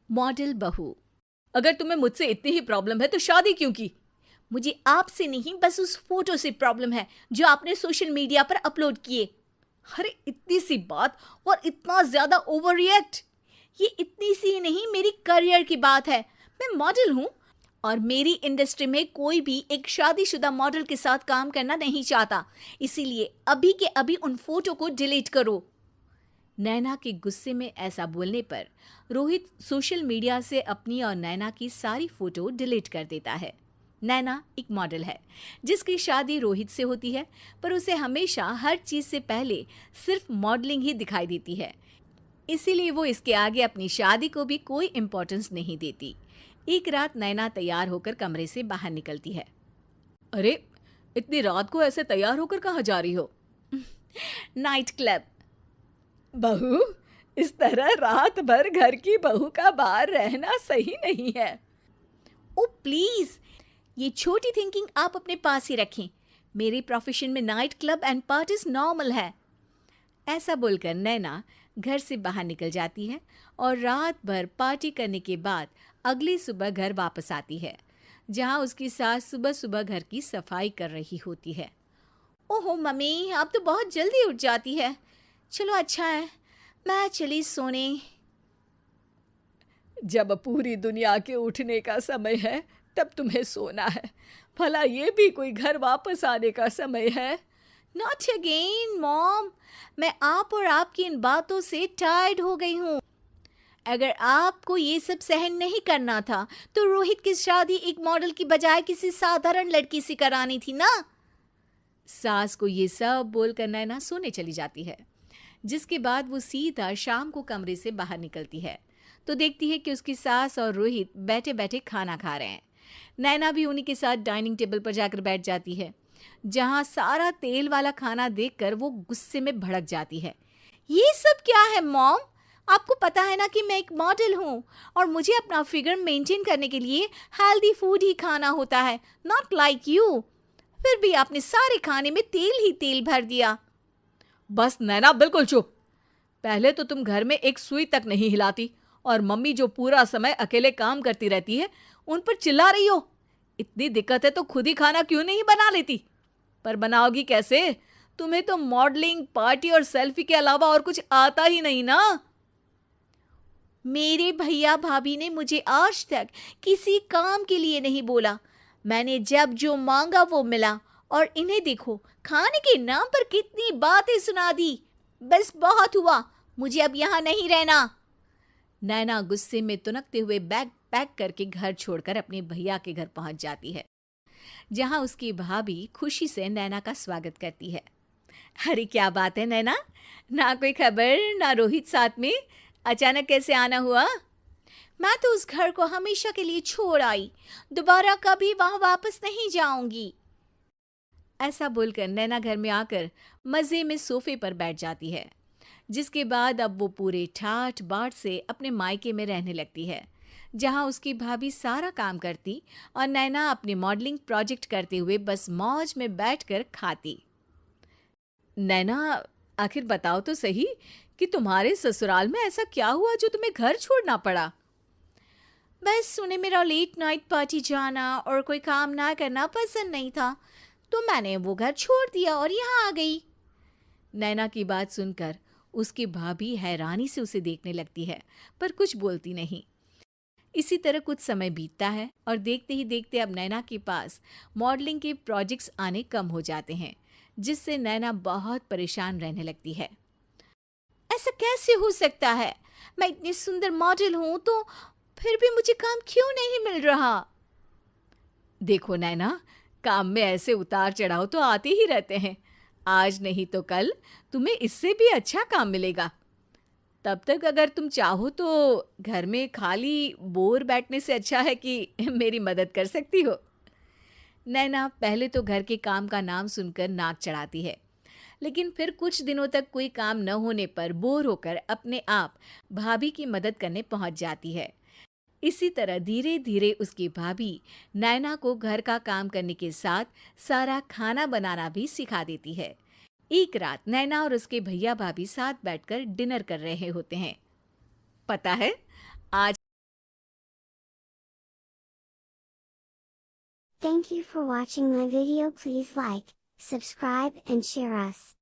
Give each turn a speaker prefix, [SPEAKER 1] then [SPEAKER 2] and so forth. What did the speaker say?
[SPEAKER 1] Model बहू।
[SPEAKER 2] अगर तुम्हें मुझसे इतनी ही प्रॉब्लम है तो शादी क्यों की?
[SPEAKER 1] मुझे आपसे नहीं, बस उस फोटो से प्रॉब्लम है जो आपने सोशल मीडिया पर अपलोड किए।
[SPEAKER 2] अरे इतनी सी बात और इतना ज्यादा ओवर रिएक्ट।
[SPEAKER 1] ये इतनी सी ही नहीं, मेरी करियर की बात है। मैं मॉडल हूँ और मेरी इंडस्ट्री में कोई भी एक शादीशुदा मॉडल के साथ काम करना नहीं चाहता। इसीलिए अभी के अभी उन फोटो को डिलीट करो। नैना के गुस्से में ऐसा बोलने पर रोहित सोशल मीडिया से अपनी और नैना की सारी फोटो डिलीट कर देता है। नैना एक मॉडल है जिसकी शादी रोहित से होती है, पर उसे हमेशा हर चीज से पहले सिर्फ मॉडलिंग ही दिखाई देती है। इसीलिए वो इसके आगे अपनी शादी को भी कोई इम्पोर्टेंस नहीं देती। एक रात नैना तैयार होकर कमरे से बाहर निकलती है।
[SPEAKER 2] अरे इतनी रात को ऐसे तैयार होकर कहाँ जा रही हो?
[SPEAKER 1] Night club.
[SPEAKER 2] बहू, इस तरह रात भर घर की बहू का बाहर रहना सही नहीं है।
[SPEAKER 1] ओ प्लीज, ये छोटी थिंकिंग आप अपने पास ही रखें। मेरे प्रोफेशन में night club and parties normal है। ऐसा बोलकर नैना घर से बाहर निकल जाती है और रात भर पार्टी करने के बाद अगली सुबह घर वापस आती है, जहां उसकी सास सुबह सुबह घर की सफाई कर रही होती है। ओहो मम्मी, आप तो बहुत जल्दी उठ जाती है। चलो अच्छा है, मैं चली सोने।
[SPEAKER 2] जब पूरी दुनिया के उठने का समय है तब तुम्हें सोना है। भला ये भी कोई घर वापस आने का समय है?
[SPEAKER 1] नॉट अगेन मॉम, मैं आप और आपकी इन बातों से टायर्ड हो गई हूँ। अगर आपको ये सब सहन नहीं करना था तो रोहित की शादी एक मॉडल की बजाय किसी साधारण लड़की से करानी थी ना। सास को ये सब बोलकर नैना सोने चली जाती है, जिसके बाद वो सीधा शाम को कमरे से बाहर निकलती है तो देखती है कि उसकी सास और रोहित बैठे बैठे खाना खा रहे हैं। नैना भी उन्हीं के साथ डाइनिंग टेबल पर जाकर बैठ जाती है, जहां सारा तेल वाला खाना देखकर वो गुस्से में भड़क जाती है। ये सब क्या है मॉम? आपको पता है ना कि मैं एक मॉडल हूँ और मुझे अपना फिगर मेंटेन करने के लिए हेल्दी फूड ही खाना होता है, नॉट लाइक यू। फिर भी आपने सारे खाने में तेल ही तेल भर दिया।
[SPEAKER 2] बस नैना, बिल्कुल चुप। पहले तो तुम घर में एक सुई तक नहीं हिलाती और मम्मी जो पूरा समय अकेले काम करती रहती है उन पर चिल्ला रही हो। इतनी दिक्कत है तो खुद ही खाना क्यों नहीं बना लेती? पर बनाओगी कैसे? तुम्हें तो मॉडलिंग, पार्टी और सेल्फी के अलावा और कुछ आता ही नहीं ना।
[SPEAKER 1] मेरे भैया भाभी ने मुझे आज तक किसी काम के लिए नहीं बोला। मैंने जब जो मांगा वो मिला और इन्हें देखो, खाने के नाम पर कितनी बातें सुना दी। बस बहुत हुआ, मुझे अब यहाँ नहीं रहना। नैना गुस्से में तुनकते हुए बैग पैक करके घर छोड़कर अपने भैया के घर पहुंच जाती है, जहां उसकी भाभी खुशी से नैना का स्वागत करती है। अरे क्या बात है नैना, ना कोई खबर ना रोहित साथ में, अचानक कैसे आना हुआ? मैं तो उस घर को हमेशा के लिए छोड़ आई, दोबारा कभी वहां वापस नहीं जाऊंगी। ऐसा बोलकर नैना घर में आकर मजे में सोफे पर बैठ जाती है, जिसके बाद अब वो पूरे ठाठ बाट से अपने मायके में रहने लगती है, जहां उसकी भाभी सारा काम करती और नैना अपने मॉडलिंग प्रोजेक्ट करते हुए बस मौज में बैठकर खाती।
[SPEAKER 2] नैना, आखिर बताओ तो सही कि तुम्हारे ससुराल में ऐसा क्या हुआ जो तुम्हें घर छोड़ना पड़ा?
[SPEAKER 1] बस उन्हें मेरा लेट नाइट पार्टी जाना और कोई काम ना करना पसंद नहीं था, तो मैंने वो घर छोड़ दिया और यहाँ आ गई। नैना की बात सुनकर उसकी भाभी हैरानी से उसे देखने लगती है, पर कुछ बोलती नहीं। इसी तरह कुछ समय बीतता है और देखते ही देखते अब नैना के पास मॉडलिंग के प्रोजेक्ट्स आने कम हो जाते हैं, जिससे नैना बहुत परेशान रहने लगती है। ऐसा कैसे हो सकता है? मैं इतनी सुंदर मॉडल हूं तो फिर भी मुझे काम क्यों नहीं मिल रहा?
[SPEAKER 2] देखो नैना, काम में ऐसे उतार चढ़ाव तो आते ही रहते हैं। आज नहीं तो कल तुम्हें इससे भी अच्छा काम मिलेगा। तब तक अगर तुम चाहो तो घर में खाली बोर बैठने से अच्छा है कि मेरी मदद कर सकती हो। नैना पहले तो घर के काम का नाम सुनकर नाक चढ़ाती है, लेकिन फिर कुछ दिनों तक कोई काम न होने पर बोर होकर अपने आप भाभी की मदद करने पहुंच जाती है। इसी तरह धीरे धीरे उसकी भाभी नैना को घर का काम करने के साथ सारा खाना बनाना भी सिखा देती है। एक रात नैना और उसके भैया भाभी साथ बैठकर डिनर कर रहे होते हैं। पता है, आज
[SPEAKER 3] Thank you for watching my video. Please like, subscribe and share us.